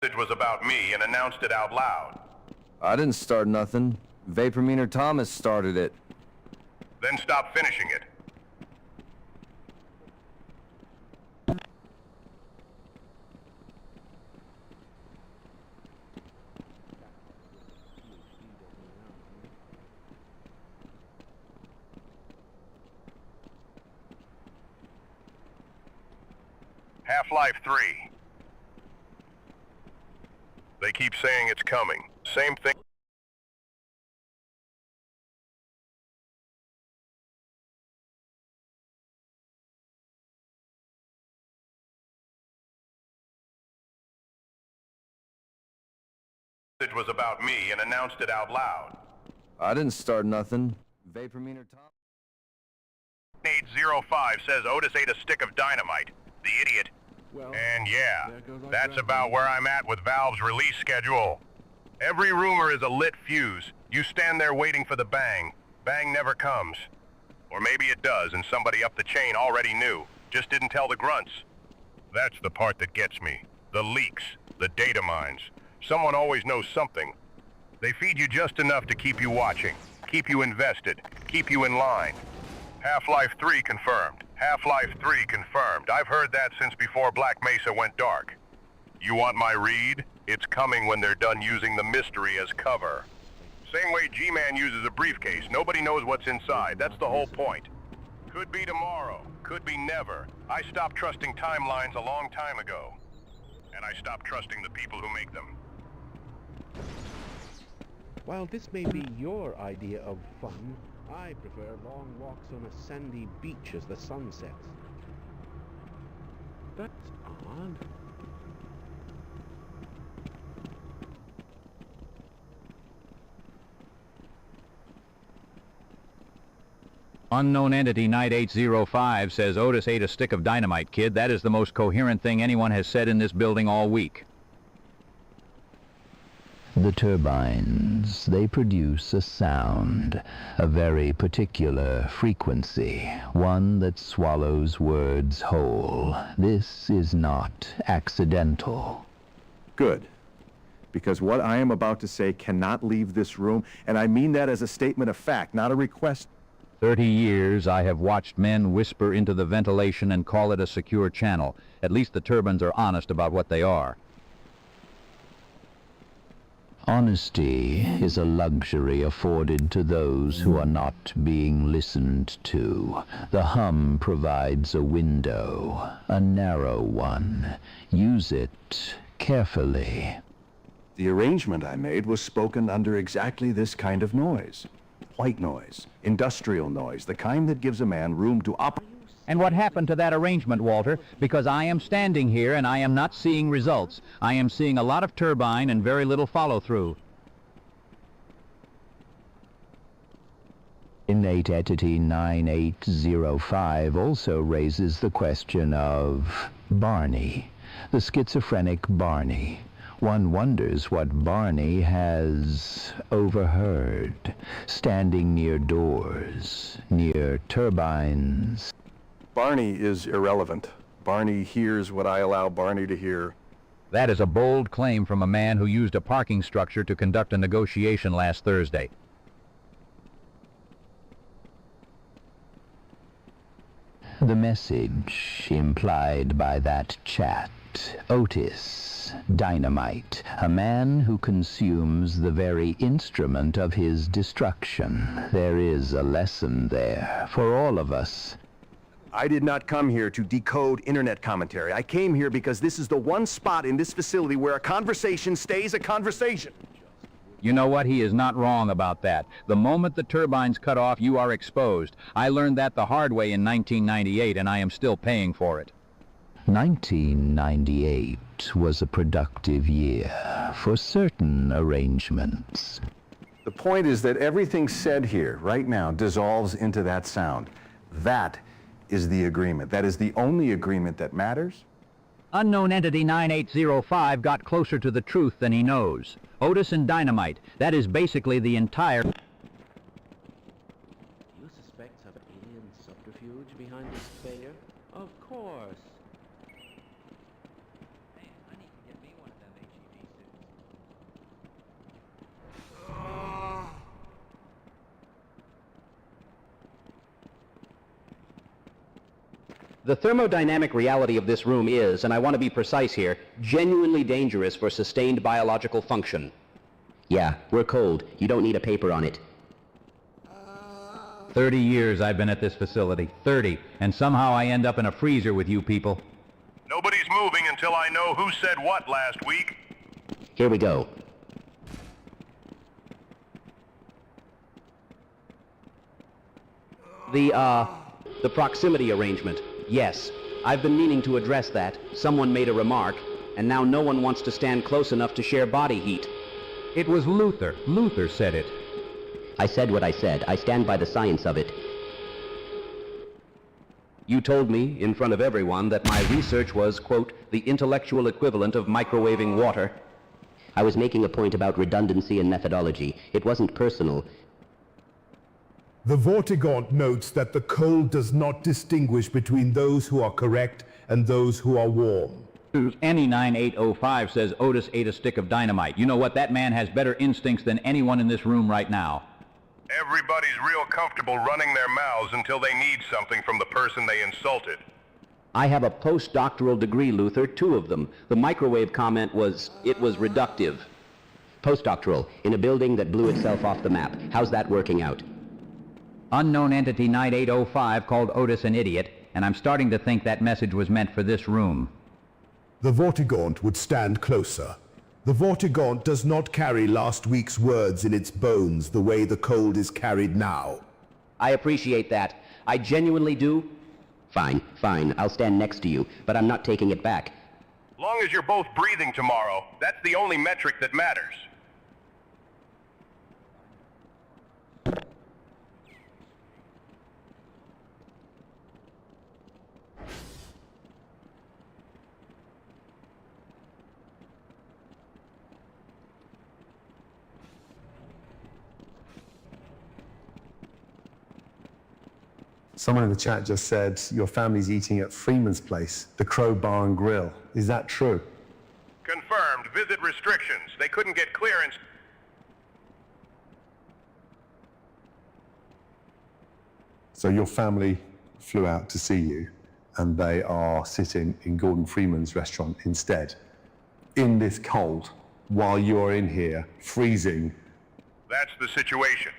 It was about me and announced it out loud. I didn't start nothing. Vapormeter Thomas started it. Then stop finishing it. Half-Life 3. They keep saying it's coming. Same thing. It was about me and announced it out loud. I didn't start nothing. Vapormeter Thomas. 805 says Otis ate a stick of dynamite. The idiot. Well, and yeah, that's about where I'm at with Valve's release schedule. Every rumor is a lit fuse. You stand there waiting for the bang. Bang never comes. Or maybe it does and somebody up the chain already knew, just didn't tell the grunts. That's the part that gets me. The leaks, the data mines. Someone always knows something. They feed you just enough to keep you watching, keep you invested, keep you in line. Half-Life 3 confirmed. Half-Life 3 confirmed. I've heard that since before Black Mesa went dark. You want my read? It's coming when they're done using the mystery as cover. Same way G-Man uses a briefcase. Nobody knows what's inside. That's the whole point. Could be tomorrow. Could be never. I stopped trusting timelines a long time ago. And I stopped trusting the people who make them. While this may be your idea of fun, I prefer long walks on a sandy beach as the sun sets. That's odd. Unknown Entity Night 805 says Otis ate a stick of dynamite, kid. That is the most coherent thing anyone has said in this building all week. The turbines, they produce a sound, a very particular frequency, one that swallows words whole. This is not accidental. Good. Because what I am about to say cannot leave this room, and I mean that as a statement of fact, not a request. 30 years I have watched men whisper into the ventilation and call it a secure channel. At least the turbines are honest about what they are. Honesty is a luxury afforded to those who are not being listened to. The hum provides a window, a narrow one. Use it carefully. The arrangement I made was spoken under exactly this kind of noise. White noise, industrial noise, the kind that gives a man room to operate. And what happened to that arrangement, Walter? Because I am standing here and I am not seeing results. I am seeing a lot of turbine and very little follow-through. Innate Entity 9805 also raises the question of Barney, the schizophrenic Barney. One wonders what Barney has overheard, standing near doors, near turbines. Barney is irrelevant. Barney hears what I allow Barney to hear. That is a bold claim from a man who used a parking structure to conduct a negotiation last Thursday. The message implied by that chat, Otis, dynamite, a man who consumes the very instrument of his destruction. There is a lesson there for all of us. I did not come here to decode internet commentary. I came here because this is the one spot in this facility where a conversation stays a conversation. You know what? He is not wrong about that. The moment the turbines cut off, you are exposed. I learned that the hard way in 1998, and I am still paying for it. 1998 was a productive year for certain arrangements. The point is that everything said here, right now, dissolves into that sound. That is the agreement. That is the only agreement that matters. Unknown Entity 9805 got closer to the truth than he knows. Otis and dynamite. That is basically the entire... Do you suspect some alien subterfuge behind this failure? Of course. Hey, honey, get me one of them HEB The thermodynamic reality of this room is, and I want to be precise here, genuinely dangerous for sustained biological function. Yeah, we're cold. You don't need a paper on it. 30 years I've been at this facility. 30. And somehow I end up in a freezer with you people. Nobody's moving until I know who said what last week. Here we go. The proximity arrangement. Yes, I've been meaning to address that. Someone made a remark, and now no one wants to stand close enough to share body heat. It was Luther. Luther said it. I said what I said. I stand by the science of it. You told me, in front of everyone, that my research was, quote, the intellectual equivalent of microwaving water. I was making a point about redundancy and methodology. It wasn't personal. The Vortigaunt notes that the cold does not distinguish between those who are correct and those who are warm. Any 9805 says Otis ate a stick of dynamite. You know what? That man has better instincts than anyone in this room right now. Everybody's real comfortable running their mouths until they need something from the person they insulted. I have a postdoctoral degree, Luther, 2 of them. The microwave comment was, it was reductive. Postdoctoral, in a building that blew itself off the map. How's that working out? Unknown entity 9805 called Otis an idiot, and I'm starting to think that message was meant for this room. The Vortigaunt would stand closer. The Vortigaunt does not carry last week's words in its bones the way the cold is carried now. I appreciate that. I genuinely do. Fine, fine. I'll stand next to you, but I'm not taking it back. Long as you're both breathing tomorrow, that's the only metric that matters. Someone in the chat just said your family's eating at Freeman's place, the Crow Bar and Grill. Is that true? Confirmed. Visit restrictions. They couldn't get clearance. So your family flew out to see you, and they are sitting in Gordon Freeman's restaurant instead, in this cold, while you're in here, freezing. That's the situation.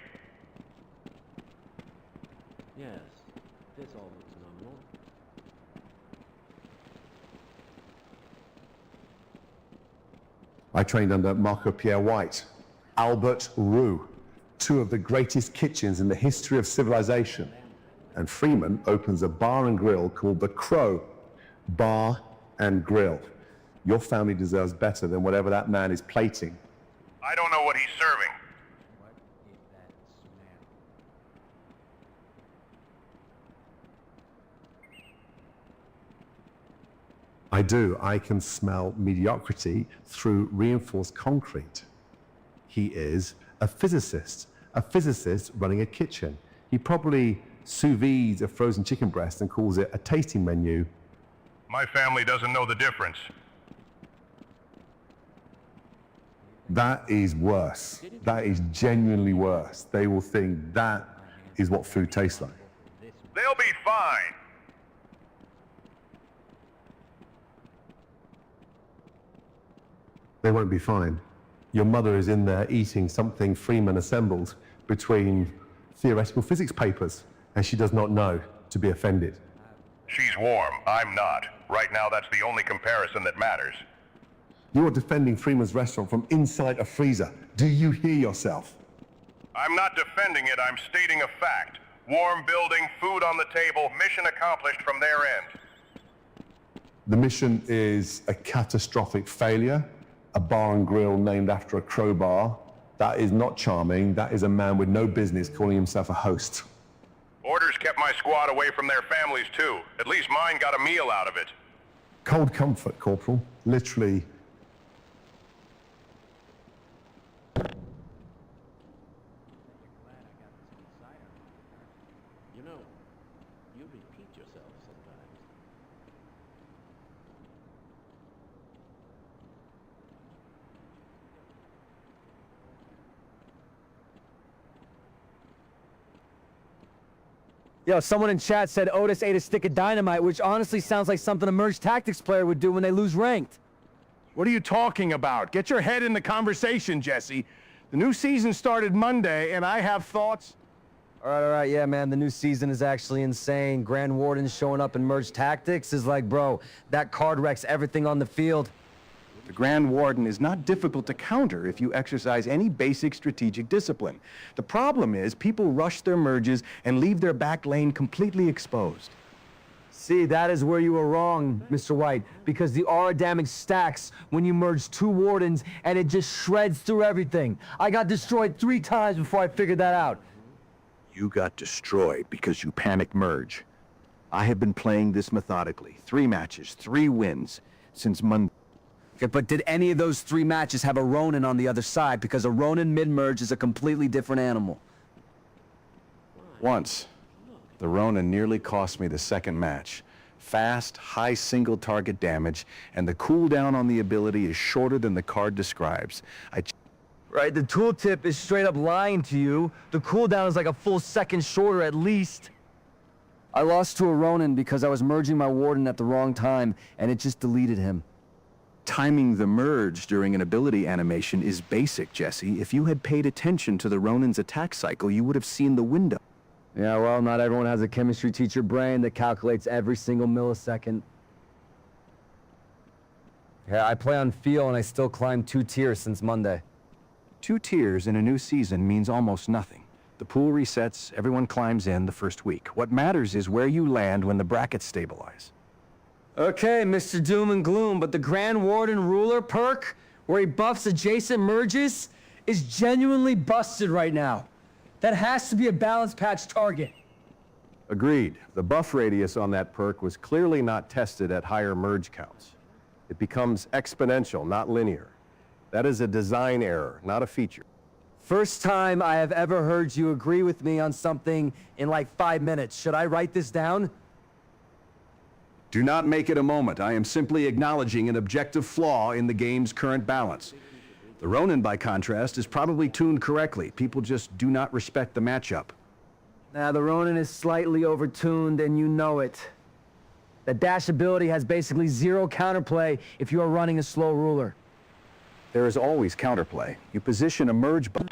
Yes, this all looks nominal. I trained under Marco Pierre White, Albert Roux, 2 of the greatest kitchens in the history of civilization. And Freeman opens a bar and grill called the Crow Bar and Grill. Your family deserves better than whatever that man is plating. I don't know what he's serving. I do. I can smell mediocrity through reinforced concrete. He is a physicist running a kitchen. He probably sous vides a frozen chicken breast and calls it a tasting menu. My family doesn't know the difference. That is worse. That is genuinely worse. They will think that is what food tastes like. They'll be fine. They won't be fine. Your mother is in there eating something Freeman assembled between theoretical physics papers, and she does not know to be offended. She's warm. I'm not. Right now, that's the only comparison that matters. You are defending Freeman's restaurant from inside a freezer. Do you hear yourself? I'm not defending it. I'm stating a fact. Warm building, food on the table, mission accomplished from their end. The mission is a catastrophic failure. A bar and grill named after a crowbar. That is not charming. That is a man with no business calling himself a host. Orders kept my squad away from their families too. At least mine got a meal out of it. Cold comfort, Corporal. Literally. You know, you repeat yourself sometimes. Yo, someone in chat said Otis ate a stick of dynamite, which honestly sounds like something a Merge Tactics player would do when they lose ranked. What are you talking about? Get your head in the conversation, Jesse. The new season started Monday, and I have thoughts. All right, yeah, man, the new season is actually insane. Grand Warden showing up in Merge Tactics is like, bro, that card wrecks everything on the field. The Grand Warden is not difficult to counter if you exercise any basic strategic discipline. The problem is people rush their merges and leave their back lane completely exposed. See, that is where you were wrong, Mr. White, because the aura damage stacks when you merge 2 Wardens and it just shreds through everything. I got destroyed 3 times before I figured that out. You got destroyed because you panicked merge. I have been playing this methodically. 3 matches, 3 wins, since Monday. Okay, but did any of those 3 matches have a Ronin on the other side? Because a Ronin mid-merge is a completely different animal. Once, the Ronin nearly cost me the second match. Fast, high single target damage, and the cooldown on the ability is shorter than the card describes. Right, the tooltip is straight up lying to you. The cooldown is like a full second shorter at least. I lost to a Ronin because I was merging my Warden at the wrong time, and it just deleted him. Timing the merge during an ability animation is basic, Jesse. If you had paid attention to the Ronin's attack cycle, you would have seen the window. Yeah, well, not everyone has a chemistry teacher brain that calculates every single millisecond. Yeah, I play on feel and I still climbed 2 tiers since Monday. 2 tiers in a new season means almost nothing. The pool resets, everyone climbs in the first week. What matters is where you land when the brackets stabilize. Okay, Mr. Doom and Gloom, but the Grand Warden Ruler perk, where he buffs adjacent merges, is genuinely busted right now. That has to be a balance patch target. Agreed. The buff radius on that perk was clearly not tested at higher merge counts. It becomes exponential, not linear. That is a design error, not a feature. First time I have ever heard you agree with me on something in like 5 minutes. Should I write this down? Do not make it a moment. I am simply acknowledging an objective flaw in the game's current balance. The Ronin, by contrast, is probably tuned correctly. People just do not respect the matchup. Nah, the Ronin is slightly overtuned and you know it. The dash ability has basically 0 counterplay if you are running a slow ruler. There is always counterplay. You position a merge button.